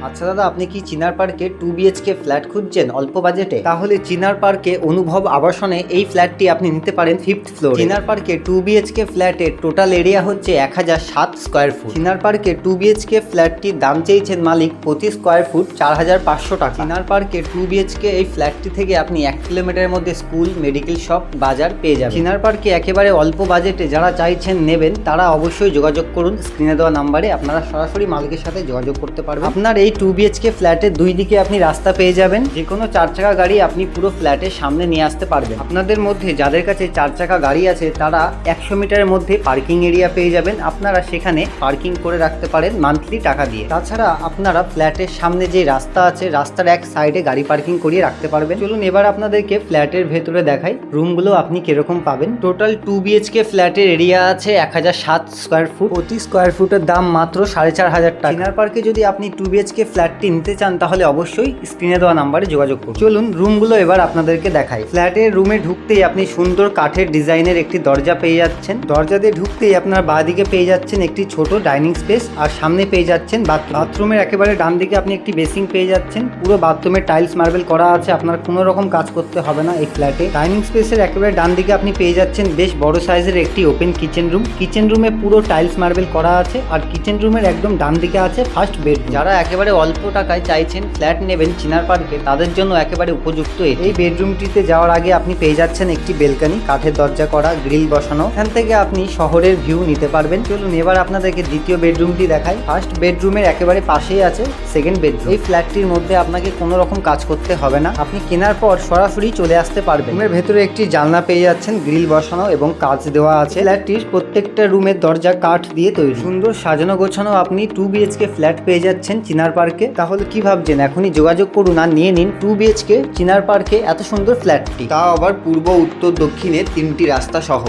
আচ্ছা দাদা, আপনি কি চিনার পার্কে 2 BHK ফ্ল্যাট খুঁজছেন অল্প বাজেটে? তাহলে চিনার পার্কে অনুভব আবাসনে এই ফ্ল্যাটটি আপনি নিতে পারেন 5th ফ্লোর। চিনার পার্কে 2 BHK ফ্ল্যাটের টোটাল এরিয়া হচ্ছে 1007 স্কোয়ার ফুট। চিনার পার্কে 2 BHK ফ্ল্যাটটির দাম চেয়েছেন মালিক প্রতি স্কোয়ার ফুট 4500 টাকা। চিনার পার্কে 2 BHK এই ফ্ল্যাটটি থেকে আপনি 1 কিলোমিটারের মধ্যে স্কুল, মেডিকেল শপ, বাজার পেয়ে যাবেন। চিনার পার্কে একেবারে অল্প বাজেটে যারা চাইছেন নেবেন তারা অবশ্যই যোগাযোগ করুন স্ক্রিনে দেওয়া নাম্বারে। আপনারা সরাসরি মালিকের সাথে যোগাযোগ করতে পারবেন। আপনার এই 2 BHK ফ্ল্যাটের দুই দিকে আপনি রাস্তা পেয়ে যাবেন। যে কোনো 4 চাকা গাড়ি আপনি পুরো ফ্ল্যাটের সামনে নিয়ে আসতে পারবেন। আপনাদের মধ্যে যাদের কাছে 4 চাকা গাড়ি আছে তারা 100 মিটারের মধ্যে পার্কিং এরিয়া পেয়ে যাবেন। আপনারা সেখানে পার্কিং করে রাখতে পারেন মান্থলি টাকা দিয়ে। তাছাড়া আপনারা ফ্ল্যাটের সামনে যে রাস্তা আছে রাস্তার এক সাইডে গাড়ি পার্কিং করিয়ে রাখতে পারবেন। চলুন এবার আপনাদেরকে ফ্ল্যাটের ভেতরে দেখাই রুমগুলো আপনি কিরকম পাবেন। টোটাল 2 BHK ফ্ল্যাটের এরিয়া আছে 1007 স্কোয়ার ফুট। প্রতি স্কোয়ার ফুটের দাম মাত্র 4500 টাকা। চিনার পার্কে যদি আপনি 2 BHK ফ্ল্যাটটি নিতে চান তাহলে অবশ্যই স্ক্রিনে দেওয়া নাম্বারে যোগাযোগ করুন। চলুন রুমগুলো এবার আপনাদেরকে দেখাই। ফ্ল্যাটের রুমে ঢুকতেই আপনি সুন্দর কাঠের ডিজাইনের একটি দরজা পেয়ে যাচ্ছেন। দরজা দিয়ে ঢুকতেই আপনার বাঁদিকে পেয়ে যাচ্ছেন একটি ছোট ডাইনিং স্পেস আর সামনে পেয়ে যাচ্ছেন বাথরুম। বাথরুমের একেবারে ডান দিকে আপনি একটি বেসিং পেয়ে যাচ্ছেন। পুরো বাথরুমে টাইলস মার্বেল করা আছে, আপনার কোনো রকম কাজ করতে হবে না এই ফ্ল্যাটে। ডাইনিং স্পেসের একেবারে ডান দিকে আপনি পেয়ে যাচ্ছেন বেশ বড় সাইজের একটি ওপেন কিচেন রুম। কিচেন রুমে পুরো টাইলস মার্বেল করা আছে আর কিচেন রুমের একদম ডান দিকে আছে ফার্স্ট বেডরুম। যারা একেবারে অল্প টাকায় চাইছেন ফ্ল্যাট নেবেন চিনার পার্কে তাদের জন্য একেবারে উপযুক্ত এই বেডরুমটিতে যাওয়ার আগে আপনি পেয়ে যাচ্ছেন একটি বেলকনি, কাঠের দরজা করা, গ্রিল বসানো। এখান থেকে আপনি শহরের ভিউ নিতে পারবেন। চলুন এবার আপনাদেরকে দ্বিতীয় বেডরুমটি দেখাই। ফার্স্ট বেডরুমের একেবারে পাশেই আছে সেকেন্ড বেডরুম। এই ফ্ল্যাটটির মধ্যে আপনাকে কোনো রকম কাজ করতে হবে না, আপনি কেনার পর সরাসরি চলে আসতে পারবেন। রুমের ভেতরে একটি জানলা পেয়ে যাচ্ছেন, গ্রিল বসানো এবং কাঁচ দেওয়া আছে। ফ্ল্যাটটির প্রত্যেকটা রুমের দরজা কাঠ দিয়ে তৈরি। সুন্দর সাজানো গোছানো আপনি 2 BHK ফ্ল্যাট পেয়ে যাচ্ছেন চিনার পার্কে। তাহলে কি ভাবছেন, এখনই যোগাযোগ করুন আর নিয়ে নিন 2 BHK চিনার পার্কে এত সুন্দর ফ্ল্যাটটি, তাও আবার পূর্ব, উত্তর, দক্ষিণে 3টি রাস্তা সহ।